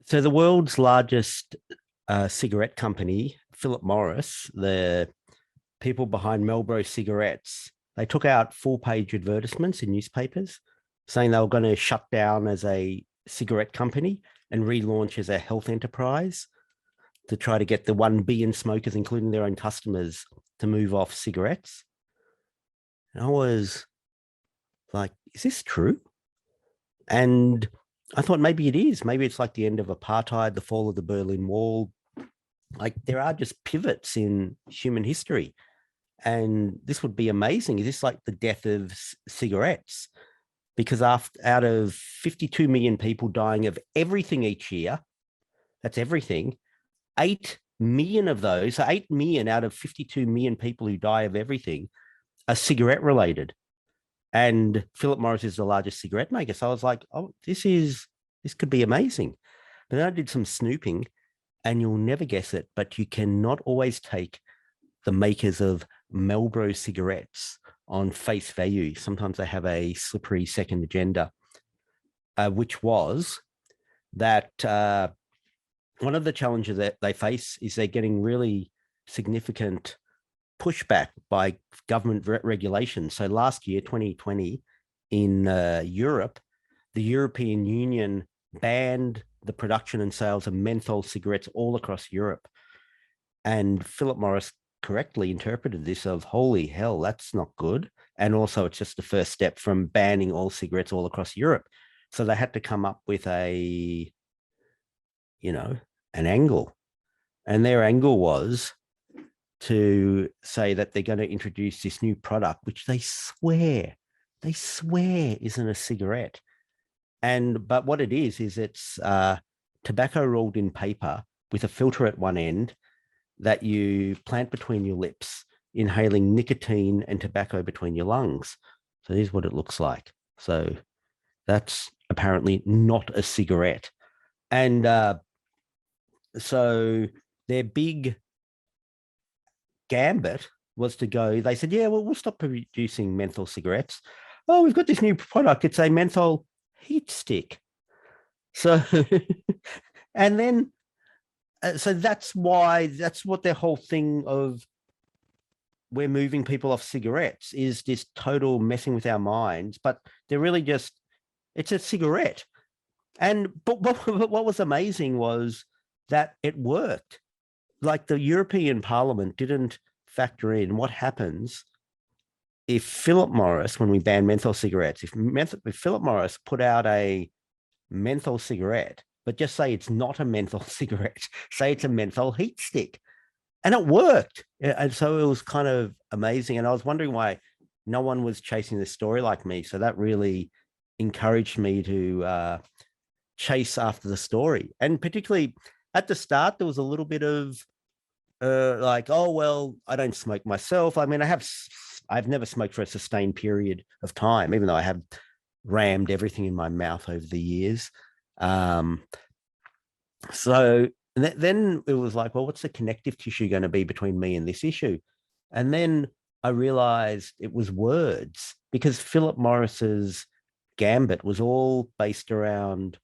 So the world's largest cigarette company, Philip Morris, the people behind Marlboro cigarettes, they took out full-page advertisements in newspapers saying they were going to shut down as a cigarette company and relaunch as a health enterprise to try to get the 1 billion smokers, including their own customers, to move off cigarettes. And I was like, is this true? And I thought maybe it is. Maybe it's like the end of apartheid, the fall of the Berlin Wall. Like there are just pivots in human history. And this would be amazing. Is this like the death of cigarettes? Because out of 52 million people dying of everything each year, that's everything, 8 million of those, so 8 million out of 52 million people who die of everything are cigarette related. And Philip Morris is the largest cigarette maker. So I was like, oh, this could be amazing. But then I did some snooping, and you'll never guess it, but you cannot always take the makers of Marlboro cigarettes on face value. Sometimes they have a slippery second agenda, which was that one of the challenges that they face is they're getting really significant pushback by government regulation. So last year, 2020, in Europe, the European Union banned the production and sales of menthol cigarettes all across Europe. And Philip Morris correctly interpreted this of, holy hell, that's not good. And also it's just the first step from banning all cigarettes all across Europe. So they had to come up with an angle. And their angle was to say that they're going to introduce this new product, which they swear isn't a cigarette. But what it is it's tobacco rolled in paper with a filter at one end that you plant between your lips, inhaling nicotine and tobacco between your lungs. So here's what it looks like. So that's apparently not a cigarette. And so their big gambit was to go, they said, yeah, well, we'll stop producing menthol cigarettes. Oh, we've got this new product. It's a menthol heat stick. So, and then, so that's what their whole thing of we're moving people off cigarettes is this total messing with our minds, but they're really just, it's a cigarette. But what was amazing was that it worked. Like the European Parliament didn't factor in what happens if Philip Morris, when we ban menthol cigarettes, if Philip Morris put out a menthol cigarette, but just say it's not a menthol cigarette, say it's a menthol heat stick, and it worked. And so it was kind of amazing. And I was wondering why no one was chasing this story like me. So that really encouraged me to chase after the story. And particularly at the start, there was a little bit of like, oh, well, I don't smoke myself. I mean, I've never smoked for a sustained period of time, even though I have rammed everything in my mouth over the years. So then it was like, well, what's the connective tissue going to be between me and this issue? And then I realized it was words, because Philip Morris's gambit was all based around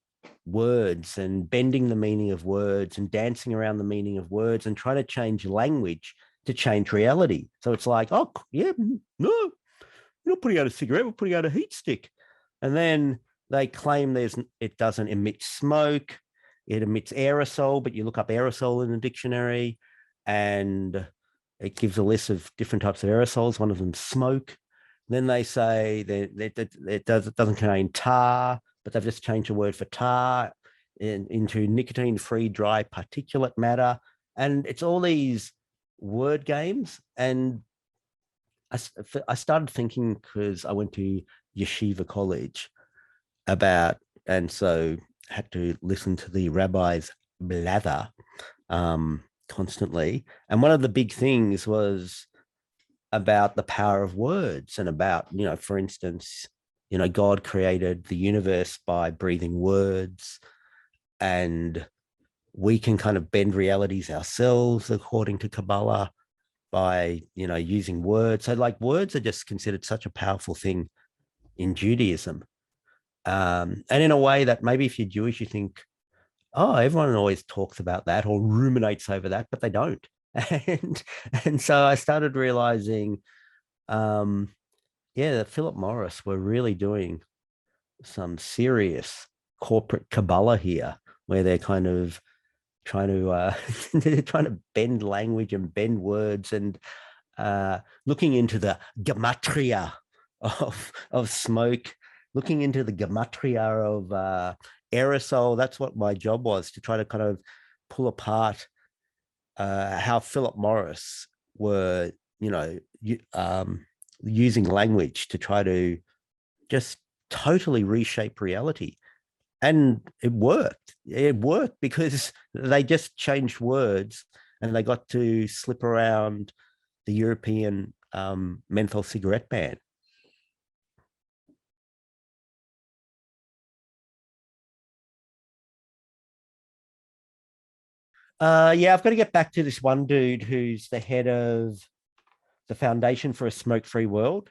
words and bending the meaning of words and dancing around the meaning of words and trying to change language to change reality. So it's like, oh, yeah, no, you're not putting out a cigarette, we're putting out a heat stick. And then they claim it doesn't emit smoke, it emits aerosol, but you look up aerosol in the dictionary and it gives a list of different types of aerosols. One of them smoke. Then they say that it doesn't contain tar, but they've just changed the word for tar into nicotine-free dry particulate matter. And it's all these word games. And I started thinking, because I went to yeshiva college and so had to listen to the rabbis blather constantly. And one of the big things was about the power of words and about, for instance, God created the universe by breathing words, and we can kind of bend realities ourselves, according to Kabbalah, by, using words. So like words are just considered such a powerful thing in Judaism. And in a way that maybe if you're Jewish, you think, Oh, everyone always talks about that or ruminates over that, but they don't. And and so I started realizing, um, yeah, that Philip Morris were really doing some serious corporate Kabbalah here, where they're kind of trying to they're trying to bend language and bend words and looking into the gematria of smoke, looking into the gematria of aerosol. That's what my job was, to try to kind of pull apart how Philip Morris were, you know, using language to try to just totally reshape reality. And it worked. It worked because they just changed words and they got to slip around the European menthol cigarette ban. Yeah, I've got to get back to this one dude who's the head of the Foundation for a Smoke-Free World.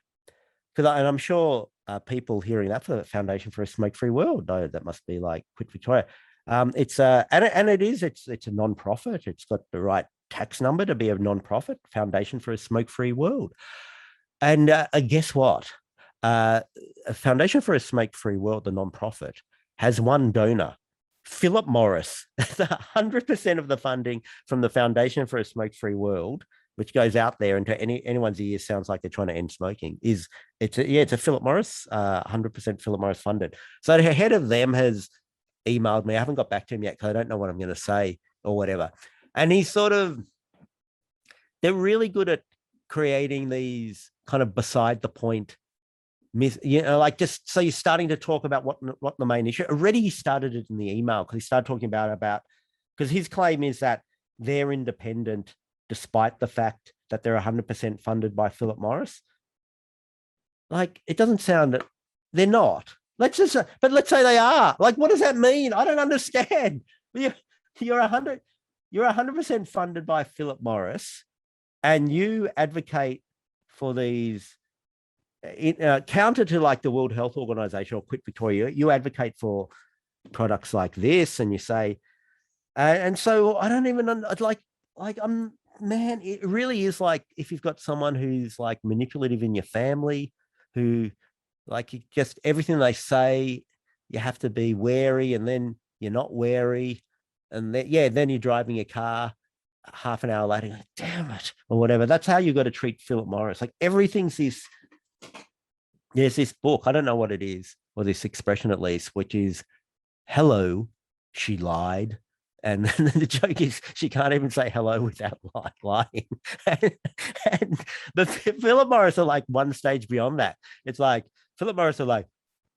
Because and I'm sure people hearing that, for the Foundation for a Smoke-Free World, know that must be like Quit Victoria. It's and it is it's a non-profit. It's got the right tax number to be a non-profit, Foundation for a Smoke-Free World. And guess what? Uh, a Foundation for a Smoke-Free World, the non-profit, has one donor, Philip Morris. 100% of the funding from the Foundation for a Smoke-Free World, which goes out there into anyone's ears, sounds like they're trying to end smoking. It's a Philip Morris, 100% Philip Morris funded. So the head of them has emailed me. I haven't got back to him yet because I don't know what I'm going to say or whatever. And he's sort of, they're really good at creating these kind of beside the point, like, just so you're starting to talk about what the main issue. Already he started it in the email, because he started talking about because his claim is that they're independent despite the fact that they're 100% funded by Philip Morris. Like, it doesn't sound that they're not. But let's say they are. Like, what does that mean? I don't understand. You're 100% funded by Philip Morris, and you advocate for these, counter to like the World Health Organization or Quit Victoria. You advocate for products like this, and you say, and so I don't even like I'm man. It really is like, if you've got someone who's like manipulative in your family, who, like, just everything they say, you have to be wary, and then you're not wary, and then you're driving a car half an hour later, like, damn it, or whatever. That's how you got to treat Philip Morris. Like, everything's this. There's this book, I don't know what it is, or this expression at least, which is, hello, she lied. And the joke is she can't even say hello without lying. And the Philip Morris are like one stage beyond that. It's like Philip Morris are like,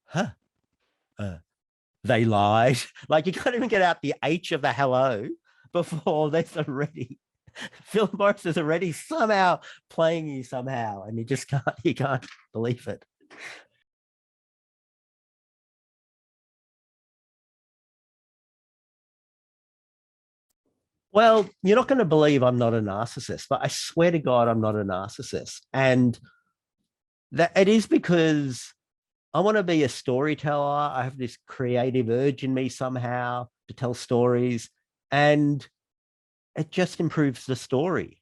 huh, uh, they lied. Like, you can't even get out the H of the hello before there's already Philip Morris is already somehow playing you somehow, and you can't believe it. Well, you're not going to believe I'm not a narcissist, but I swear to God, I'm not a narcissist. And that it is because I want to be a storyteller. I have this creative urge in me somehow to tell stories, and it just improves the story.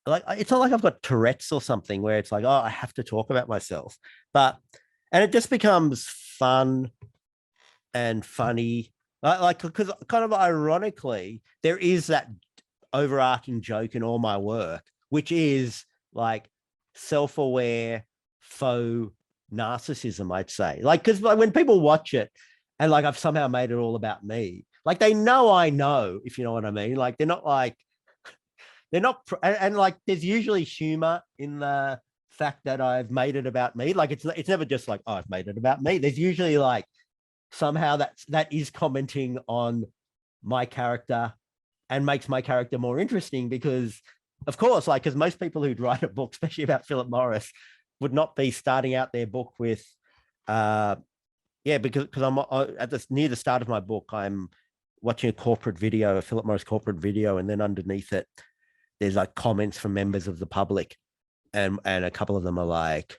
Like, it's not like I've got Tourette's or something where it's like, oh, I have to talk about myself. But and it just becomes fun and funny. Like, because kind of ironically, there is that overarching joke in all my work, which is like self-aware faux narcissism, I'd say. Like, because like, when people watch it, and like I've somehow made it all about me, like they know I know, if you know what I mean. Like, they're not, and like there's usually humor in the fact that I've made it about me. Like, it's never just like, oh, I've made it about me. There's usually like somehow that is commenting on my character and makes my character more interesting, because of course, like, because most people who'd write a book, especially about Philip Morris, would not be starting out their book with because I'm at this near the start of my book, I'm watching a corporate video, a Philip Morris corporate video, and then underneath it there's like comments from members of the public, and a couple of them are like,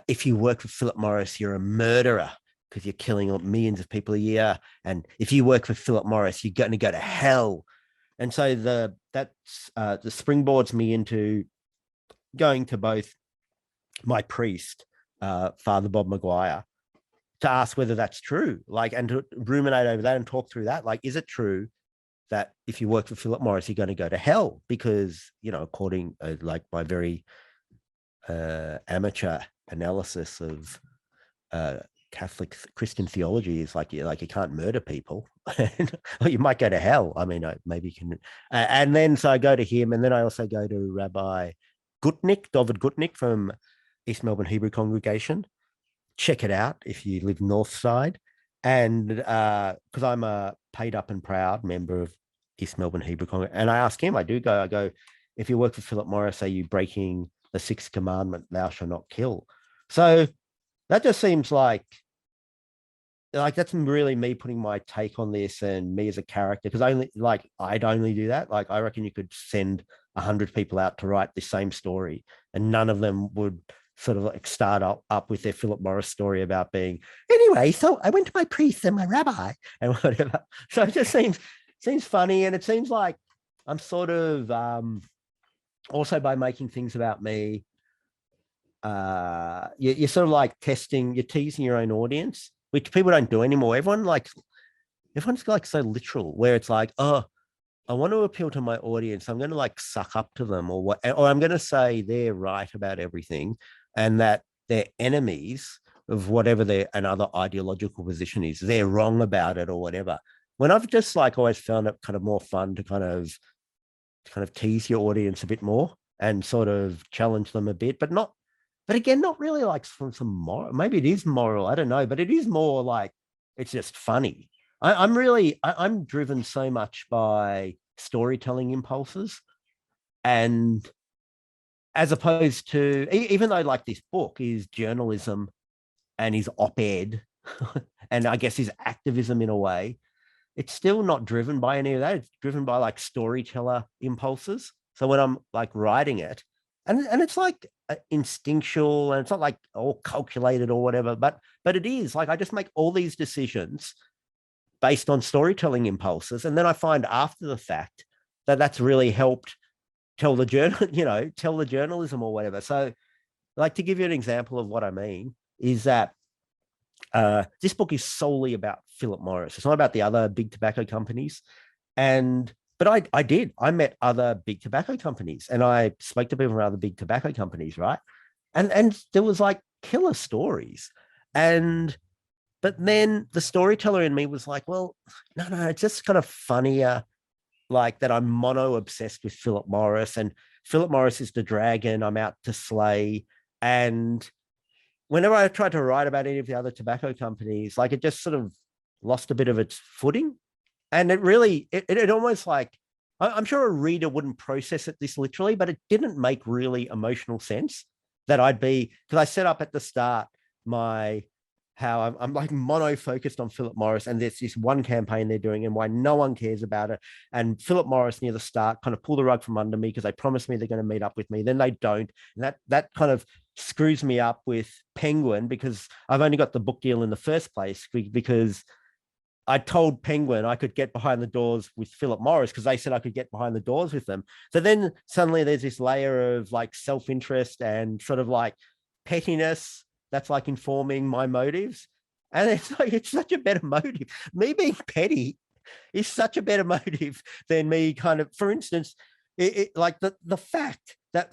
if you work with Philip Morris, you're a murderer. because you're killing millions of people a year. And if you work for Philip Morris, you're going to go to hell. And so the springboards me into going to both my priest, Father Bob Maguire, to ask whether that's true, like, and to ruminate over that and talk through that. Like, is it true that if you work for Philip Morris, you're going to go to hell? Because, you know, according like my very amateur analysis of Catholic Christian theology is like you can't murder people, or you might go to hell. I mean, maybe you can. And then so I go to him, and then I also go to Rabbi David Gutnick from East Melbourne Hebrew Congregation. Check it out if you live north side. And because I'm a paid up and proud member of East Melbourne Hebrew Congregation, and I ask him, I go, if you work for Philip Morris, are you breaking the sixth commandment, thou shalt not kill? So that just seems like that's really me putting my take on this and me as a character, because I'd only do that. Like, I reckon you could send 100 people out to write the same story, and none of them would sort of like start up with their Philip Morris story about being, anyway, so I went to my priest and my rabbi and whatever. So it just seems funny, and it seems like I'm sort of also, by making things about me, you're sort of like you're teasing your own audience, which people don't do anymore. Everyone's like so literal, where it's like, oh, I want to appeal to my audience, I'm going to like suck up to them, or I'm going to say they're right about everything and that they're enemies of whatever another ideological position is. They're wrong about it or whatever. When I've just like always found it kind of more fun to kind of tease your audience a bit more and sort of challenge them a bit, but again, not really like from some moral. Maybe it is moral, I don't know, but it is more like it's just funny. I'm driven so much by storytelling impulses, and as opposed to, even though like this book is journalism and is op-ed and I guess is activism in a way, it's still not driven by any of that. It's driven by like storyteller impulses. So when I'm like writing it, and it's like instinctual, and it's not like all calculated or whatever, but it is like I just make all these decisions based on storytelling impulses, and then I find after the fact that that's really helped tell the journalism or whatever. So, like, to give you an example of what I mean is that this book is solely about Philip Morris. It's not about the other big tobacco companies. But I met other big tobacco companies, and I spoke to people from other big tobacco companies, right? And there was like killer stories. But then the storyteller in me was like, well, no, it's just kind of funnier, like that I'm mono obsessed with Philip Morris, and Philip Morris is the dragon I'm out to slay. And whenever I tried to write about any of the other tobacco companies, like it just sort of lost a bit of its footing. And it almost like, I'm sure a reader wouldn't process it this literally, but it didn't make really emotional sense that because I set up at the start how I'm like mono focused on Philip Morris, and there's this one campaign they're doing and why no one cares about it. And Philip Morris near the start kind of pull the rug from under me because they promised me they're going to meet up with me. Then they don't. And that kind of screws me up with Penguin, because I've only got the book deal in the first place because I told Penguin I could get behind the doors with Philip Morris because they said I could get behind the doors with them. So then suddenly there's this layer of like self-interest and sort of like pettiness that's like informing my motives. And it's like, it's such a better motive. Me being petty is such a better motive than me kind of, for instance, like the fact that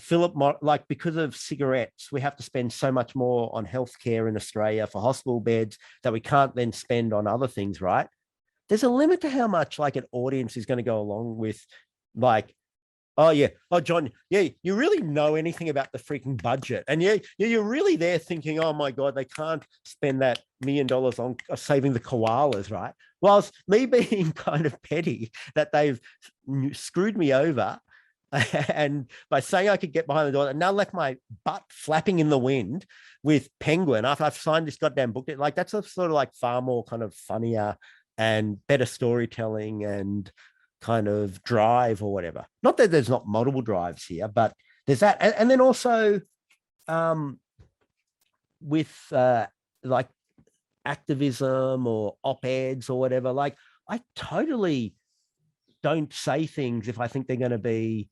like because of cigarettes, we have to spend so much more on healthcare in Australia for hospital beds that we can't then spend on other things, right? There's a limit to how much like an audience is going to go along with, like, oh yeah, oh John, yeah, you really know anything about the freaking budget, and you're really there thinking, oh my god, they can't spend that $1 million on saving the koalas, right? Whilst me being kind of petty that they've screwed me over, and by saying I could get behind the door, and now left my butt flapping in the wind with Penguin after I've signed this goddamn book, like that's a sort of like far more kind of funnier and better storytelling and kind of drive or whatever. Not that there's not multiple drives here, but there's that. And then also with like activism or op-eds or whatever. Like, I totally don't say things if I think they're going to be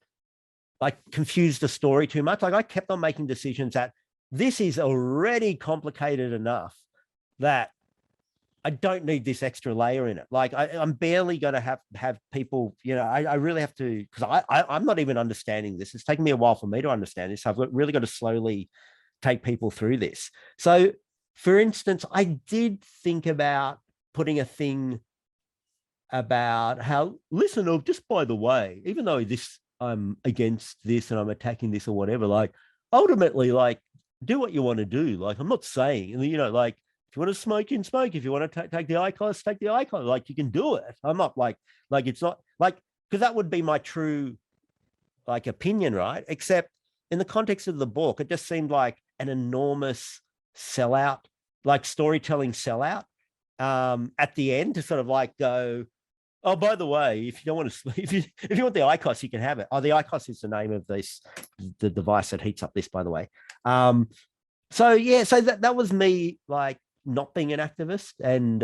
like confuse the story too much. Like, I kept on making decisions that this is already complicated enough that I don't need this extra layer in it. Like, I'm barely going to have people, I really have to, because I'm not even understanding this. It's taken me a while for me to understand this. I've really got to slowly take people through this. So, for instance, I did think about putting a thing about how, listen, oh, just by the way, even though I'm against this and I'm attacking this or whatever, like, ultimately, like, do what you want to do. Like, I'm not saying, like, if you want to smoke, you can smoke. If you want to take the IQOS, take the IQOS. Like, you can do it. I'm not like it's not like, because that would be my true like opinion, right? Except in the context of the book, it just seemed like an enormous sellout, like storytelling sellout at the end to sort of like go, oh, by the way, if you don't want to, if you want the IQOS, you can have it. Oh, the IQOS is the name of the device that heats up this, by the way. So yeah, so that was me, like, not being an activist, and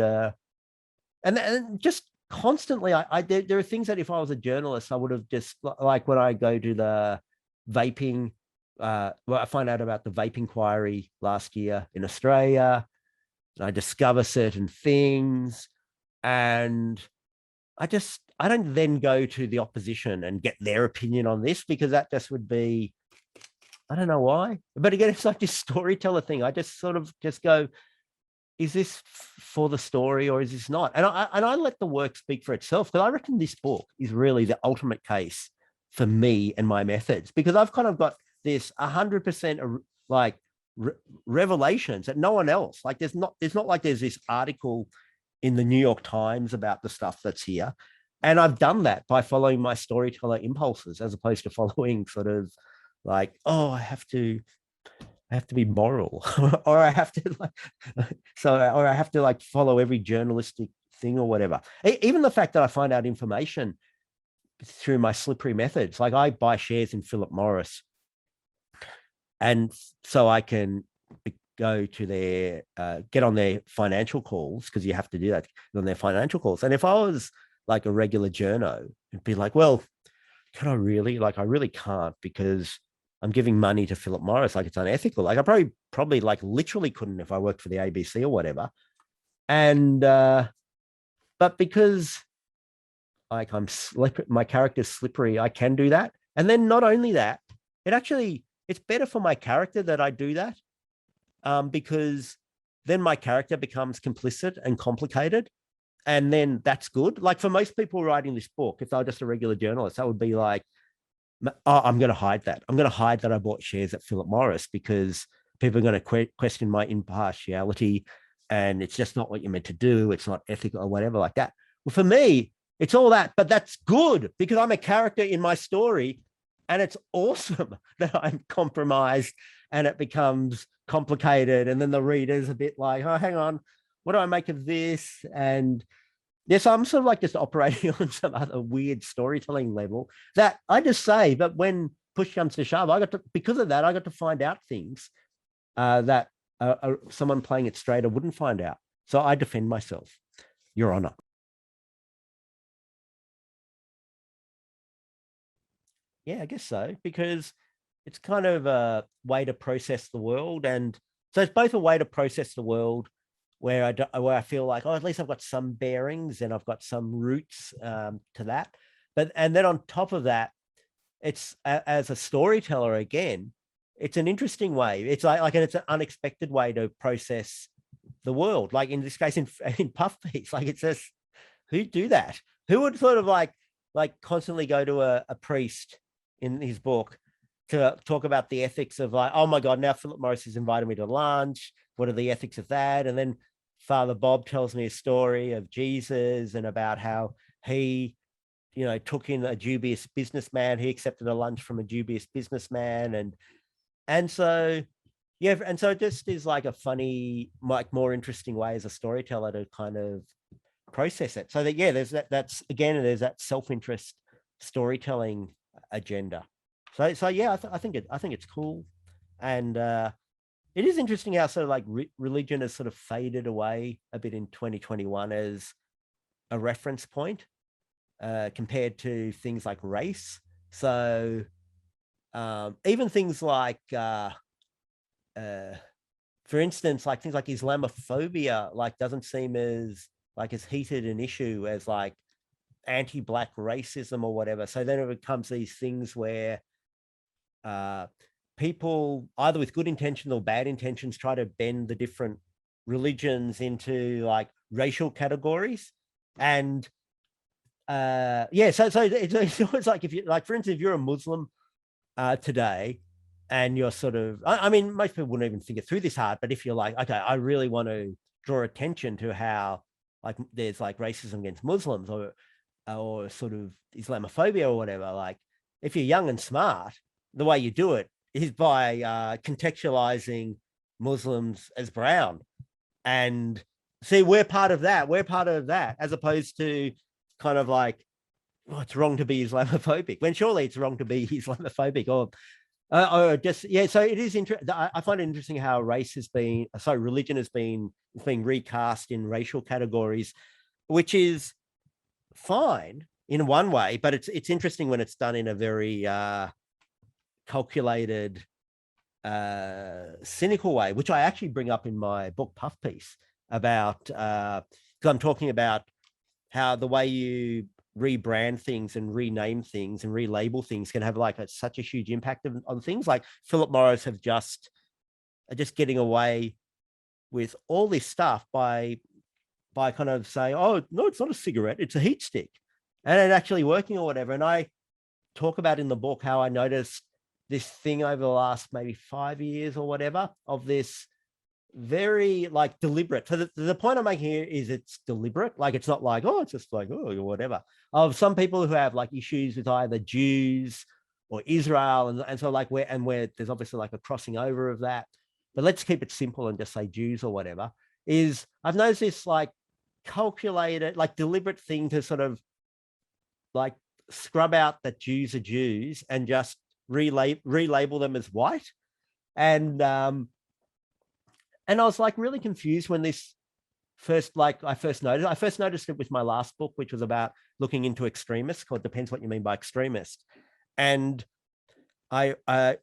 just constantly, there are things that if I was a journalist, I would have just, like, when I go to the vaping, well, I find out about the vape inquiry last year in Australia, and I discover certain things, and I don't then go to the opposition and get their opinion on this, because that just would be, I don't know why. But again, it's like this storyteller thing. I just sort of just go, is this for the story or is this not? And I let the work speak for itself, because I reckon this book is really the ultimate case for me and my methods, because I've kind of got this 100% like revelations that no one else, like, there's not like there's this article in the New York Times about the stuff that's here. And I've done that by following my storyteller impulses, as opposed to following sort of like, oh, I have to be moral or I have to or I have to like follow every journalistic thing or whatever. Even the fact that I find out information through my slippery methods, like I buy shares in Philip Morris, and so I can go to their get on their financial calls, because you have to do that on their financial calls. And if I was like a regular journo, it'd be like, well, can I really? Like, I really can't, because I'm giving money to Philip Morris. Like, it's unethical. Like, I probably like literally couldn't if I worked for the ABC or whatever. And but because like my character's slippery, I can do that. And then not only that, it's better for my character that I do that, because then my character becomes complicit and complicated. And then that's good. Like, for most people writing this book, if they're just a regular journalist, that would be like, oh, I'm going to hide that. I'm going to hide that I bought shares at Philip Morris, because people are going to question my impartiality, and it's just not what you're meant to do. It's not ethical or whatever like that. Well, for me, it's all that, but that's good, because I'm a character in my story, and it's awesome that I'm compromised and it becomes complicated. And then the reader's a bit like, oh, hang on, what do I make of this? And yes, I'm sort of like just operating on some other weird storytelling level that I just say, but when push comes to shove, because of that, I got to find out things that someone playing it straighter wouldn't find out. So I defend myself, Your Honor. Yeah, I guess so, because it's kind of a way to process the world. And so it's both a way to process the world where I feel like, oh, at least I've got some bearings and I've got some roots to that. And then on top of that, it's as a storyteller, again, it's an interesting way. It's like it's an unexpected way to process the world. Like in this case, in Puff Piece, like, it says, who'd do that? Who would sort of like constantly go to a priest in his book to talk about the ethics of, like, oh my God, now Philip Morris has invited me to lunch. What are the ethics of that? And then Father Bob tells me a story of Jesus and about how he, took in a dubious businessman. He accepted a lunch from a dubious businessman. And so, yeah. And so it just is like a funny, like, more interesting way as a storyteller to kind of process it. So that, yeah, there's there's that self-interest storytelling agenda. So yeah, I think it's cool. And it is interesting how sort of like religion has sort of faded away a bit in 2021 as a reference point compared to things like race. So even things like, for instance, like things like Islamophobia, like doesn't seem as heated an issue as like anti-black racism or whatever. So then it becomes these things where people either with good intentions or bad intentions try to bend the different religions into like racial categories. And yeah, so it's always like, if you like, for instance, if you're a Muslim today and you're sort of, I mean, most people wouldn't even think it through this hard, but if you're like, okay, I really want to draw attention to how like there's like racism against Muslims or sort of Islamophobia or whatever, like if you're young and smart, the way you do it is by contextualizing Muslims as brown. And see, we're part of that. We're part of that, as opposed to kind of like, oh, it's wrong to be Islamophobic, when surely it's wrong to be Islamophobic or just, yeah. So it is interesting. I find it interesting how race has been, sorry, religion has been being recast in racial categories, which is fine in one way, but it's interesting when it's done in a very calculated, cynical way, which I actually bring up in my book Puff Piece about, because I'm talking about how the way you rebrand things and rename things and relabel things can have like such a huge impact on things. Like Philip Morris are just getting away with all this stuff by kind of saying, oh no, it's not a cigarette, it's a heat stick, and it actually working or whatever. And I talk about in the book how I noticed this thing over the last maybe 5 years or whatever of this very like deliberate. So the point I'm making here is it's deliberate. Like it's not like, oh, it's just like, oh, whatever. Of some people who have like issues with either Jews or Israel, and so like where there's obviously like a crossing over of that. But let's keep it simple and just say Jews or whatever. Is I've noticed this like calculated, like deliberate thing to sort of like scrub out that Jews are Jews and just relabel them as white. And I was like really confused when this I first noticed it with my last book, which was about looking into extremists, called Depends What You Mean by Extremist. And and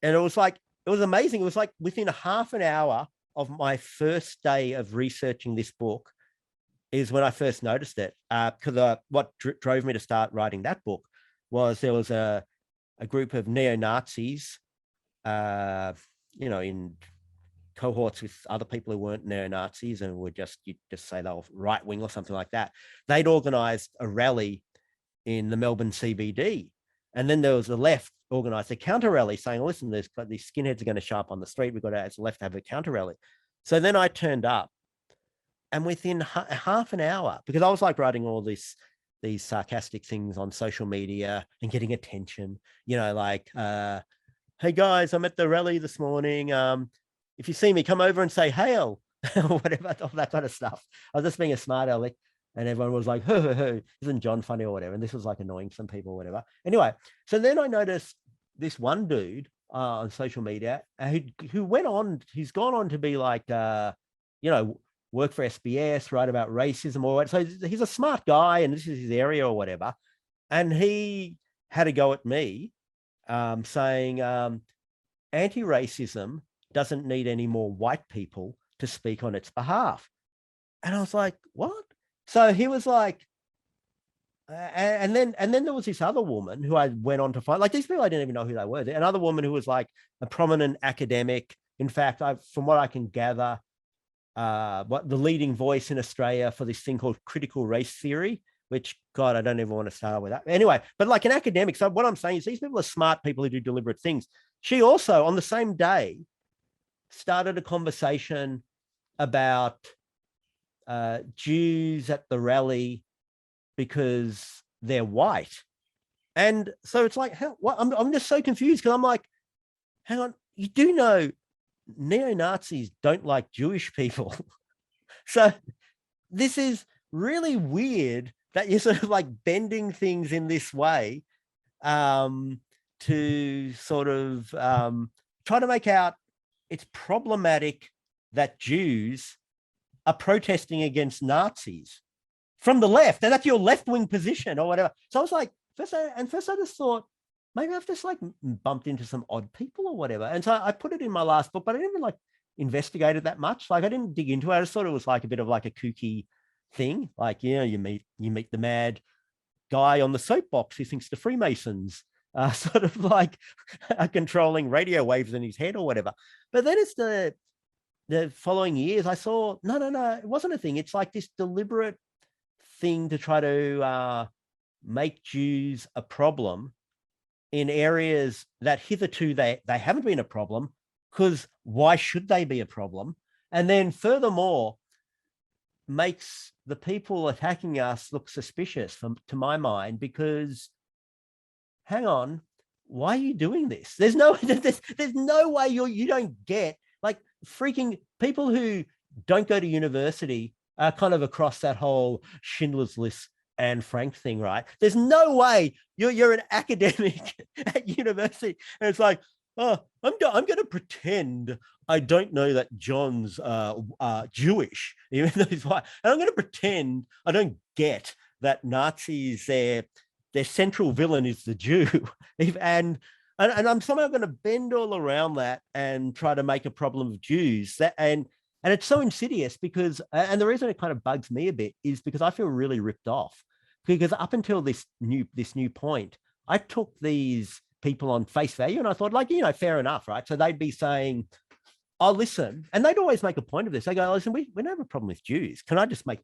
it was like, it was amazing. It was like within half an hour of my first day of researching this book is when I first noticed it. Because what drove me to start writing that book was there was a group of neo-Nazis, in cohorts with other people who weren't neo-Nazis and were just, you just say they were right-wing or something like that. They'd organized a rally in the Melbourne CBD. And then there was the left organized a counter rally saying, listen, these skinheads are going to show up on the street. We've got to, as the left, have a counter rally. So then I turned up, and within half an hour, because I was like writing all these sarcastic things on social media and getting attention, like, hey guys, I'm at the rally this morning. If you see me, come over and say hail, or whatever, all that kind of stuff. I was just being a smart aleck, and everyone was like, isn't John funny or whatever? And this was like annoying some people or whatever. Anyway, so then I noticed this one dude on social media who went on, he's gone on to be like, work for SBS, write about racism or what. So he's a smart guy and this is his area or whatever. And he had a go at me saying anti-racism doesn't need any more white people to speak on its behalf. And I was like, what? So he was like, and then there was this other woman who I went on to find, like these people, I didn't even know who they were. Another woman who was like a prominent academic. In fact, from what I can gather, what the leading voice in Australia for this thing called critical race theory, which, God, I don't even want to start with that. Anyway, but like an academic. So what I'm saying is these people are smart people who do deliberate things. She also, on the same day, started a conversation about Jews at the rally because they're white. And so it's like, I'm just so confused because I'm like, hang on, you do know neo-Nazis don't like Jewish people. So this is really weird that you're sort of like bending things in this way to sort of try to make out it's problematic that Jews are protesting against Nazis from the left, and that's your left-wing position or whatever. So I was like, first I just thought, maybe I've just like bumped into some odd people or whatever. And so I put it in my last book, but I didn't like investigated that much. Like I didn't dig into it. I just thought it was like a bit of like a kooky thing. Like, you know, you meet the mad guy on the soapbox who thinks the Freemasons sort of like are controlling radio waves in his head or whatever. But then it's the following years I saw, no, it wasn't a thing. It's like this deliberate thing to try to make Jews a problem in areas that hitherto they haven't been a problem, because why should they be a problem? And then furthermore, makes the people attacking us look suspicious to my mind, because hang on, why are you doing this? There's no way you don't get, like, freaking people who don't go to university are kind of across that whole Schindler's List Anne Frank thing, right? There's no way you're an academic at university and it's like, oh, I'm going to pretend I don't know that John's Jewish, even though he's white, and I'm going to pretend I don't get that Nazis, their central villain is the Jew, and I'm somehow going to bend all around that and try to make a problem of Jews. And it's so insidious because, and the reason it kind of bugs me a bit is because I feel really ripped off, because up until this new point, I took these people on face value and I thought, like, you know, fair enough, right? So they'd be saying, oh, listen, and they'd always make a point of this. They go, listen, we don't have a problem with Jews. Can I just make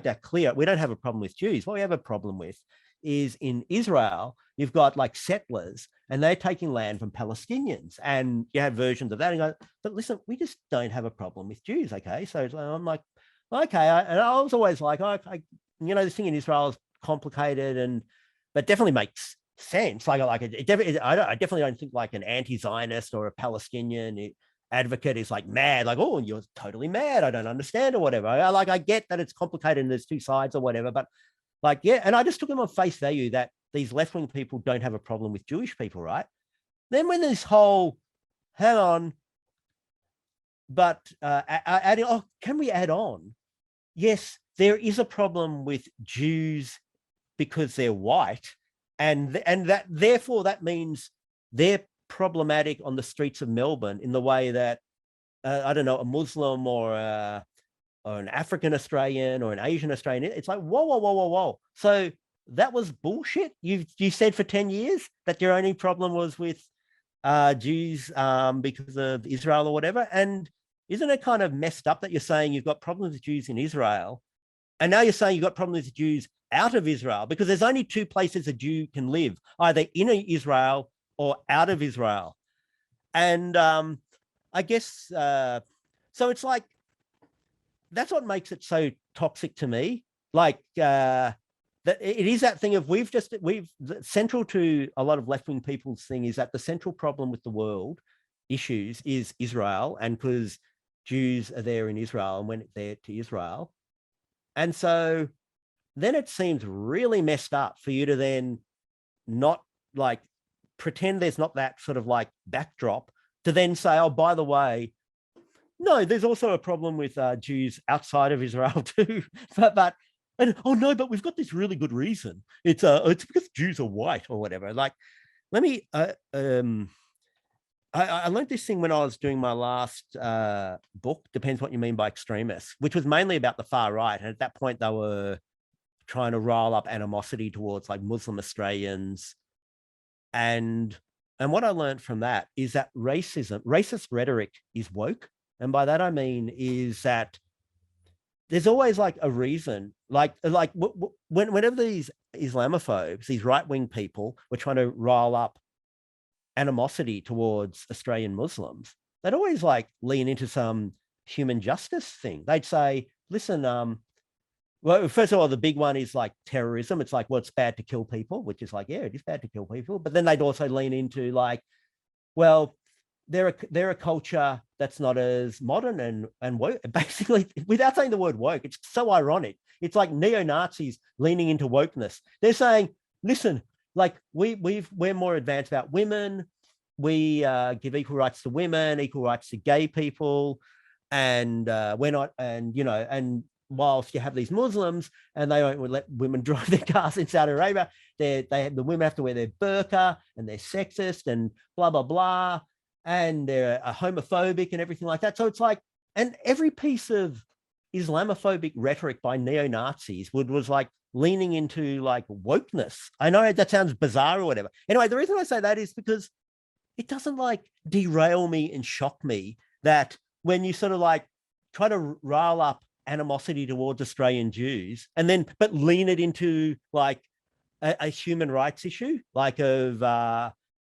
that clear? We don't have a problem with Jews. What we have a problem with is in Israel, you've got like settlers and they're taking land from Palestinians, and you have versions of that and go, but listen, we just don't have a problem with Jews. Okay. So I'm like, okay. And I was always like, you know, this thing in Israel is complicated, but definitely makes sense. I definitely don't think like an anti-Zionist or a Palestinian advocate is like mad, like, oh, you're totally mad, I don't understand or whatever. I get that it's complicated and there's two sides or whatever, but like, yeah. And I just took them on face value that these left-wing people don't have a problem with Jewish people, right? Then when this whole, hang on, but adding, oh, can we add on? Yes, there is a problem with Jews because they're white, and that therefore that means they're problematic on the streets of Melbourne in the way that I don't know, a Muslim or an African Australian or an Asian Australian. It's like, whoa. So that was bullshit. You said for 10 years that your only problem was with Jews because of Israel or whatever. And isn't it kind of messed up that you're saying you've got problems with Jews in Israel, and now you're saying you've got problems with Jews out of Israel, because there's only two places a Jew can live, either in Israel or out of Israel. And I guess, so it's like, that's what makes it so toxic to me. Like that it is that thing of we've central to a lot of left-wing people's thing is that the central problem with the world issues is Israel, and because Jews are there in Israel and went there to Israel. And so then it seems really messed up for you to then not like pretend there's not that sort of like backdrop to then say, oh, by the way, no, there's also a problem with Jews outside of Israel too. but oh no, but we've got this really good reason. It's because Jews are white or whatever. Like, let me I learned this thing when I was doing my last book, Depends What You Mean by Extremists, which was mainly about the far right. And at that point, they were trying to rile up animosity towards like Muslim Australians. And what I learned from that is that racist rhetoric is woke. And by that, I mean, is that there's always like a reason, whenever these Islamophobes, these right-wing people were trying to rile up animosity towards Australian Muslims, they'd always like lean into some human justice thing. They'd say, listen, well, first of all, the big one is like terrorism. It's like, well, it's bad to kill people, which is like, yeah, it is bad to kill people. But then they'd also lean into like, well, they're a culture that's not as modern and woke. Basically, without saying the word woke, it's so ironic. It's like neo-Nazis leaning into wokeness. They're saying, listen, like we're more advanced about women. we give equal rights to women, equal rights to gay people, and we're not, and and whilst you have these Muslims and they won't let women drive their cars in Saudi Arabia, the women have to wear their burqa and they're sexist and blah blah blah, and they're homophobic and everything like that. So it's like, and every piece of Islamophobic rhetoric by neo-Nazis was like leaning into like wokeness. I know that sounds bizarre or whatever. Anyway, the reason I say that is because it doesn't like derail me and shock me that when you sort of like try to rile up animosity towards Australian Jews and then but lean it into like a human rights issue, like of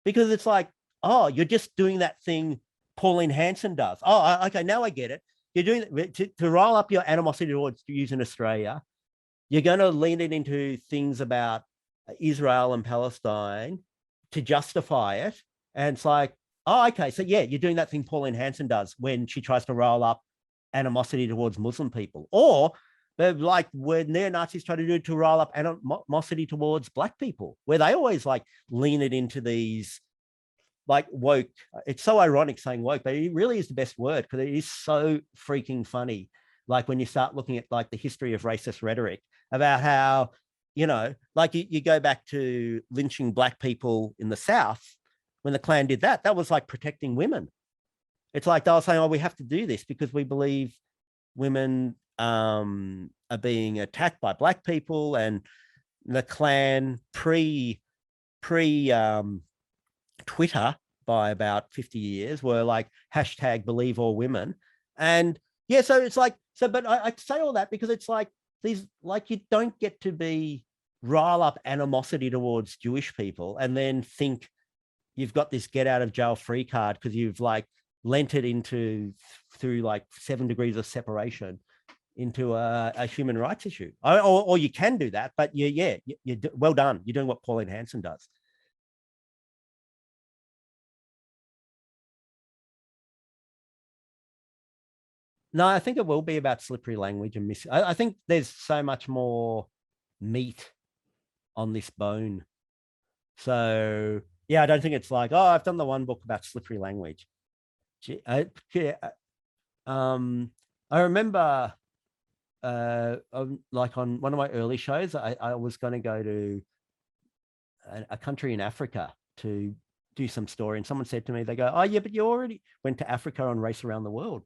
because it's like, oh, you're just doing that thing Pauline Hanson does. Oh, okay, now I get it. You're doing it to rile up your animosity towards Jews in Australia. You're going to lean it into things about Israel and Palestine to justify it. And it's like, oh, okay, so yeah, you're doing that thing Pauline Hanson does when she tries to rile up animosity towards Muslim people. Or like when neo-Nazis try to do it to rile up animosity towards Black people, where they always like lean it into these like woke. It's so ironic saying woke, but it really is the best word because it is so freaking funny. Like when you start looking at like the history of racist rhetoric about how, like you go back to lynching Black people in the South, when the Klan did that, that was like protecting women. It's like they were saying, oh, we have to do this because we believe women are being attacked by Black people, and the Klan pre Twitter by about 50 years were like hashtag believe all women. And yeah, so it's like, so, but I say all that because it's like these, like you don't get to rile up animosity towards Jewish people and then think you've got this get out of jail free card because you've like lent it into through like 7 degrees of separation into a human rights issue. Or you can do that, but you're well done. You're doing what Pauline Hanson does. No, I think it will be about slippery language and I think there's so much more meat on this bone. So yeah, I don't think it's like, oh, I've done the one book about slippery language. I remember like on one of my early shows, I was going to go to a country in Africa to do some story, and someone said to me, they go, oh yeah, but you already went to Africa on Race Around the World.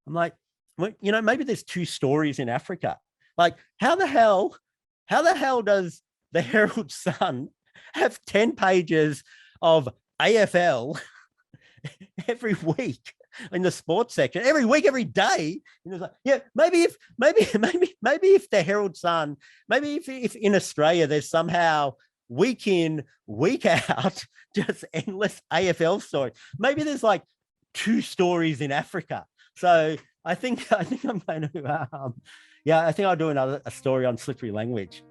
I'm like, well, maybe there's 2 stories in Africa. Like, how the hell does the Herald Sun have 10 pages of AFL every week in the sports section, every week, every day? And it's like, yeah, maybe if the Herald Sun, maybe if in Australia there's somehow week in, week out, just endless AFL stories. Maybe there's like 2 stories in Africa. So I think I'm going to, I think I'll do a story on slippery language.